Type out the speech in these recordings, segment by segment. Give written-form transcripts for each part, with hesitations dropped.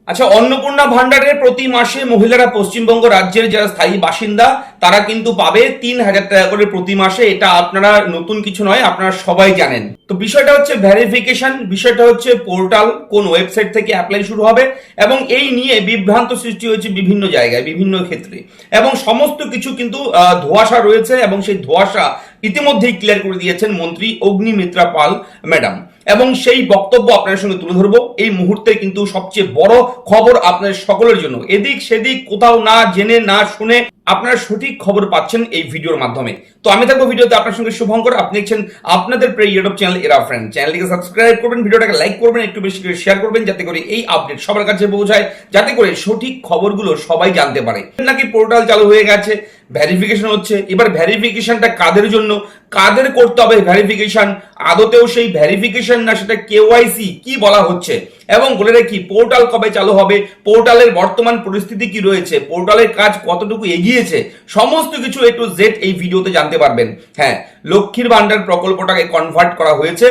আচ্ছা, অন্নপূর্ণা ভান্ডারের প্রতি মাসে মহিলারা পশ্চিমবঙ্গ রাজ্যের যারা স্থায়ী বাসিন্দা তারা কিন্তু পাবে 3,000 টাকা করে প্রতি মাসে। এটা আপনারা নতুন কিছু নয়, আপনারা সবাই জানেন। তো বিষয়টা হচ্ছে ভেরিফিকেশন, বিষয়টা হচ্ছে পোর্টাল কোন ওয়েবসাইট থেকে অ্যাপ্লাই শুরু হবে, এবং এই নিয়ে বিভ্রান্ত সৃষ্টি হয়েছে বিভিন্ন জায়গায় বিভিন্ন ক্ষেত্রে, এবং সমস্ত কিছু কিন্তু ধোঁয়াশা রয়েছে, এবং সেই ধোঁয়াশা ইতিমধ্যেই ক্লিয়ার করে দিয়েছেন মন্ত্রী অগ্নিমিত্রা পাল ম্যাডাম, এবং সেই বক্তব্য আপনাদের সঙ্গে তুলে ধরবো এই মুহূর্তে। কিন্তু সবচেয়ে বড় খবর আপনাদের সকলের জন্য, এদিক সেদিক কোথাও না জেনে না শুনে আপনারা সঠিক খবর পাচ্ছেন এই ভিডিওর মাধ্যমে। তো আমি থাকবো ভিডিওতে আপনার সঙ্গে শুভঙ্কর, আপনি দেখছেন আপনাদের প্রিয় ইউটিউব চ্যানেল এরা ফ্রেন্ড। চ্যানেলটিকে সাবস্ক্রাইব করবেন, ভিডিওটাকে লাইক করবেন, একটু বেশি করে শেয়ার করবেন, যাতে করে এই আপডেট সবার কাছে পৌঁছায়, যাতে করে সঠিক খবরগুলো সবাই জানতে পারে। নাকি পোর্টাল চালু হয়ে গেছে, ভেরিফিকেশন হচ্ছে, এবার ভেরিফিকেশনটা কাদের জন্য, কাদের করতে হবে ভেরিফিকেশন, আদতেও সেই ভেরিফিকেশন না সেটা কেওয়াইসি কি বলা হচ্ছে, এবং বলে রাখি পোর্টাল কবে চালু হবে, পোর্টালের বর্তমান পরিস্থিতি কি রয়েছে, পোর্টালের কাজ কতটুকু এগিয়েছে, সমস্ত কিছু A to Z এই ভিডিওতে জানতে পারবেন। হ্যাঁ, লক্ষ্মীর ভান্ডার প্রকল্পটাকে কনভার্ট করা হয়েছে।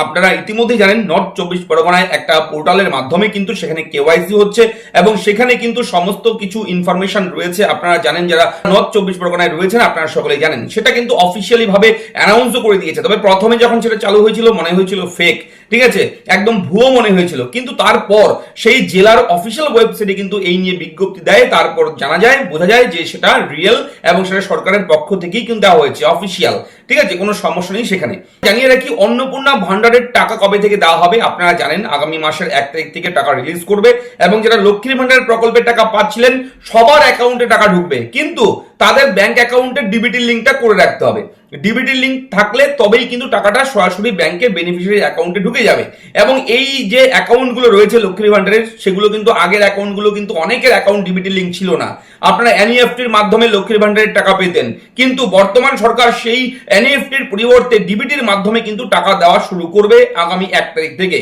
আপনারা ইতিমধ্যেই জানেন নর্থ 24 পরগনায় একটা পোর্টালের মাধ্যমে কিন্তু সেখানে কেওয়াইসি হচ্ছে, এবং সেখানে কিন্তু সমস্ত কিছু ইনফরমেশন রয়েছে। আপনারা জানেন, যারা নর্থ 24 পরগনায় রয়েছেন আপনারা সকলেই জানেন, সেটা কিন্তু অফিসিয়ালি ভাবে অ্যানাউন্সও করে দিয়েছে। তবে প্রথমে যখন সেটা চালু হয়েছিল মনে হয়েছিল ফেক, ঠিক আছে, একদম ভুয়ো মনে হয়েছিল, কিন্তু তারপর সেই জেলার অফিসিয়াল ওয়েবসাইটে কিন্তু এই নিয়ে বিজ্ঞপ্তি দেয়, তারপর জানা যায়, বোঝা যায় যে সেটা রিয়েল, এবং সেটা সরকারের পক্ষ থেকেই কিন্তু দেওয়া হয়েছে অফিসিয়াল, ঠিক আছে, কোনো সমস্যা নেই সেখানে। জানিয়ে রাখি, অন্নপূর্ণা ভান্ডারের টাকা কবে থেকে দেওয়া হবে আপনারা জানেন, আগামী মাসের 1 তারিখ থেকে টাকা রিলিজ করবে, এবং যারা লক্ষ্মীর ভান্ডার প্রকল্পের টাকা পাচ্ছিলেন সবার অ্যাকাউন্টে টাকা ঢুকবে, কিন্তু তাদের ব্যাংক অ্যাকাউন্টে ডিবিটি লিঙ্কটা করে রাখতে হবে। ডিবিটি লিঙ্ক থাকলে তবেই কিন্তু টাকাটা সরাসরি ব্যাংকে বেনিফিশিয়ারি অ্যাকাউন্টে ঢুকে যাবে। এবং এই যে অ্যাকাউন্টগুলো রয়েছে লক্ষ্মীর ভান্ডারের, সেগুলো কিন্তু আগের অ্যাকাউন্টগুলো কিন্তু অনেকের অ্যাকাউন্ট ডিবিটি লিঙ্ক ছিল না, আপনারা এনইএফটির মাধ্যমে লক্ষ্মীর ভান্ডারের টাকা পেতেন, কিন্তু বর্তমান সরকার সেই এনইএফটির পরিবর্তে ডিবিটির মাধ্যমে কিন্তু টাকা দেওয়া শুরু করবে আগামী 1 তারিখ থেকে।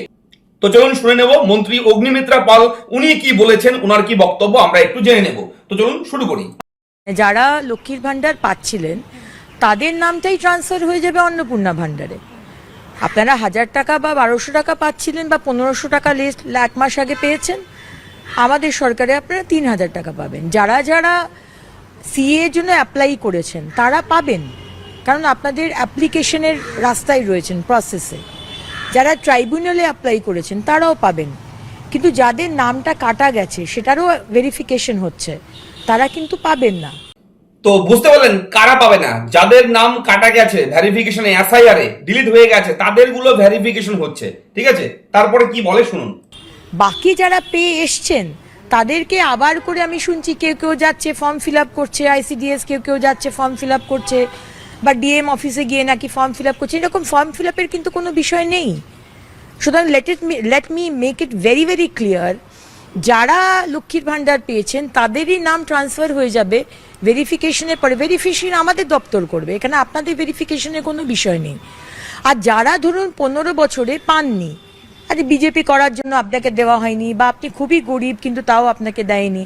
তো চলুন শুনে নেব মন্ত্রী অগ্নিমিত্রা পাল উনি কি বলেছেন, ওনার কি বক্তব্য আমরা একটু জেনে নেব। তো চলুন শুরু করি। যারা লক্ষ্মীর ভান্ডার পাচ্ছিলেন তাদের নামটাই ট্রান্সফার হয়ে যাবে অন্নপূর্ণা ভান্ডারে। আপনারা 1000 টাকা বা 1200 টাকা পাচ্ছিলেন, বা 1500 টাকা লিস্ট 1 মাস আগে পেয়েছেন, আমাদের সরকারে আপনারা 3000 টাকা পাবেন। যারা যারা সিএ এর জন্য অ্যাপ্লাই করেছেন তারা পাবেন, কারণ আপনাদের অ্যাপ্লিকেশনের রাস্তায় রয়েছেন, প্রসেসে। যারা ট্রাইব্যুনালে অ্যাপ্লাই করেছেন তারাও পাবেন, কিন্তু যাদের নামটা কাটা গেছে সেটারও ভেরিফিকেশন হচ্ছে, তারা কিন্তু পাবেন না। তো বুঝতে পারলেন কারা পাবে না, যাদের নাম কাটা গেছে ভেরিফিকেশনে, এসআইআর এ ডিলিট হয়ে গেছে, তাদের গুলো ভেরিফিকেশন হচ্ছে, ঠিক আছে। তারপরে কি বলে শুনুন। বাকি যারা পেয়ে এসছেন তাদেরকে আবার করে আমি শুনছি কেউ কেউ যাচ্ছে ফর্ম ফিল আপ করছে, আইসিডিএস কেউ কেউ যাচ্ছে ফর্ম ফিল আপ করছে, বা ডিএম অফিসে গিয়ে নাকি ফর্ম ফিল আপ করছে। এরকম ফর্ম ফিল আপের কিন্তু কোনো বিষয় নেই। সুতরাং let me make it very very clear, যারা লক্ষ্মীর ভান্ডার পেয়েছেন তাদেরই নাম ট্রান্সফার হয়ে যাবে ভেরিফিকেশনের পরে। ভেরিফিকেশন আমাদের দপ্তর করবে, এখানে আপনাদের ভেরিফিকেশনের কোনো বিষয় নেই। আর যারা ধরুন 15 বছরে পাননি, আরে বিজেপি করার জন্য আপনাকে দেওয়া হয়নি, বা আপনি খুবই গরিব কিন্তু তাও আপনাকে দেয়নি,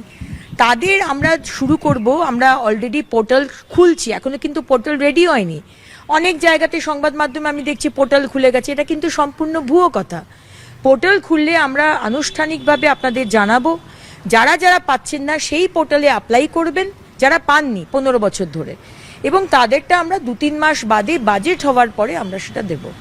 তাদের আমরা শুরু করব। আমরা অলরেডি পোর্টাল খুলছি, এখনো কিন্তু পোর্টাল রেডি হয়নি। অনেক জায়গাতে সংবাদ মাধ্যমে আমি দেখছি পোর্টাল খুলে গেছে, এটা কিন্তু সম্পূর্ণ ভুয়ো কথা। পোর্টাল খুললে আমরা আনুষ্ঠানিকভাবে আপনাদের জানাবো। যারা যারা পাচ্ছেন না সেই পোর্টালে অ্যাপ্লাই করবেন, যারা পাননি 15 বছর ধরে, এবং তাদেরটা আমরা 2-3 মাস বাদে বাজেট হওয়ার পরে আমরা সেটা দেবো।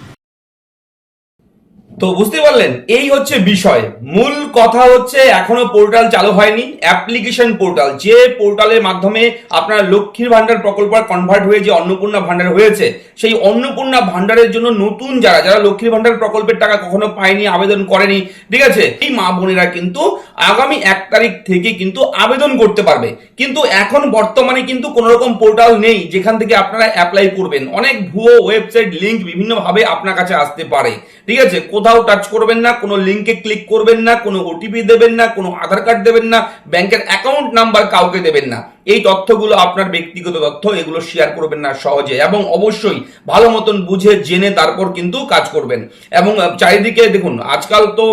তো বুঝতে পারলেন, এই হচ্ছে বিষয়। মূল কথা হচ্ছে এখনো পোর্টাল চালু হয়নি, অ্যাপ্লিকেশন পোর্টাল, যে পোর্টালের মাধ্যমে আপনার লক্ষ্মীর ভান্ডার প্রকল্প কনভার্ট হয়ে যে অন্নপূর্ণা ভান্ডার হয়েছে, সেই অন্নপূর্ণা ভান্ডারের জন্য নতুন যারা যারা লক্ষ্মীর ভান্ডার প্রকল্পের টাকা কখনো পায়নি, আবেদন করেনি, ঠিক আছে, এই মা বোনেরা কিন্তু আগামী 1 তারিখ থেকে কিন্তু আবেদন করতে পারবে। কিন্তু এখন বর্তমানে কিন্তু কোনো রকম পোর্টাল নেই যেখান থেকে আপনারা অ্যাপ্লাই করবেন। অনেক ভুয়ো ওয়েবসাইট লিঙ্ক বিভিন্নভাবে আপনার কাছে আসতে পারে, ঠিক আছে। কোথাও টাচ করবেন না, কোনো লিঙ্কে ক্লিক করবেন না, কোনো ওটিপি দেবেন না, কোনো আধার কার্ড দেবেন না, ব্যাংকের অ্যাকাউন্ট নাম্বার কাউকে দেবেন না। এই তথ্যগুলো আপনার ব্যক্তিগত তথ্য, এগুলো শেয়ার করবেন না সহজে, এবং অবশ্যই ভালো মতন বুঝে জেনে তারপর কিন্তু কাজ করবেন। এবং চারিদিকে দেখুন, আজকাল তো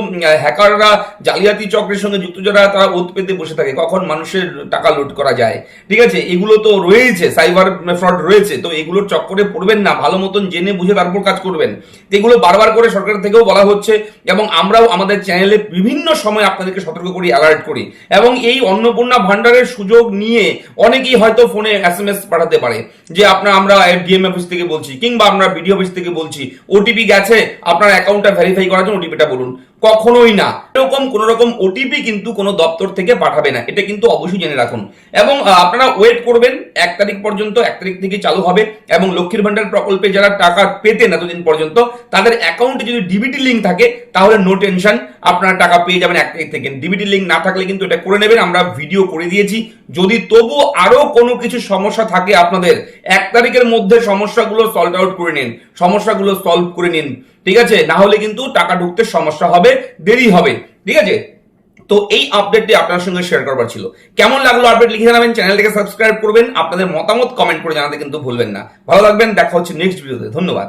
হ্যাকাররা, জালিয়াতি চক্রের সঙ্গে যুক্ত যারা, তারা ওত পেতে বসে থাকে কখন মানুষের টাকা লুট করা যায়। ঠিক আছে, এগুলো তো রয়েছে, সাইবার ফ্রড রয়েছে, তো এগুলোর চক্করে পড়বেন না, ভালো মতন জেনে বুঝে তারপর কাজ করবেন। এগুলো বারবার করে সরকার থেকেও বলা হচ্ছে, এবং আমরাও আমাদের চ্যানেলে বিভিন্ন সময় আপনাদেরকে সতর্ক করি, অ্যালার্ট করি। এবং এই অন্নপূর্ণা ভান্ডারের সুযোগ নিয়ে অনেকেই হয়তো ফোনে SMS পাঠাতে পারে যে আমরা ডিএম অফিস থেকে বলছি, কিংবা আমরা বিডিও অফিস থেকে বলছি, ওটিপি গেছে, আপনার অ্যাকাউন্টটা ভেরিফাই করার জন্য ওটিপিটা বলুন। কখনোই না, এরকম কোন রকম ওটিপি কিন্তু কোনো দপ্তর থেকে পাঠাবে না, এটা কিন্তু অবশ্যই জেনে রাখুন। এবং আপনারা ওয়েট করবেন 1 তারিখ পর্যন্ত, 1 তারিখ থেকে চালু হবে। এবং লক্ষ্মীর ভান্ডার প্রকল্পে যারা টাকা পেতেন এতদিন পর্যন্ত, তাদের অ্যাকাউন্টে যদি ডিবিটি লিঙ্ক থাকে তাহলে নো টেনশন, আপনারা টাকা পেয়ে যাবেন 1 তারিখ থেকে। ডিবিটি লিঙ্ক না থাকলে কিন্তু এটা করে নেবেন, আমরা ভিডিও করে দিয়েছি। যদি তবু আরো কোনো কিছু সমস্যা থাকে আপনাদের, 1 তারিখের মধ্যে সমস্যাগুলো সলভ আউট করে নিন, সমস্যাগুলো সলভ করে নিন। ঠিক আছে, না হলে কিন্তু টাকা ঢুকতে সমস্যা হবে, দেরি হবে। ঠিক আছে, তো এই আপডেটটি আপনার সঙ্গে শেয়ার করবার ছিল। কেমন লাগলো আপডেট লিখে জানাবেন, চ্যানেলটিকে সাবস্ক্রাইব করবেন, আপনাদের মতামত কমেন্ট করে জানাতে কিন্তু ভুলবেন না। ভালো থাকবেন, দেখা হচ্ছে নেক্সট ভিডিওতে। ধন্যবাদ।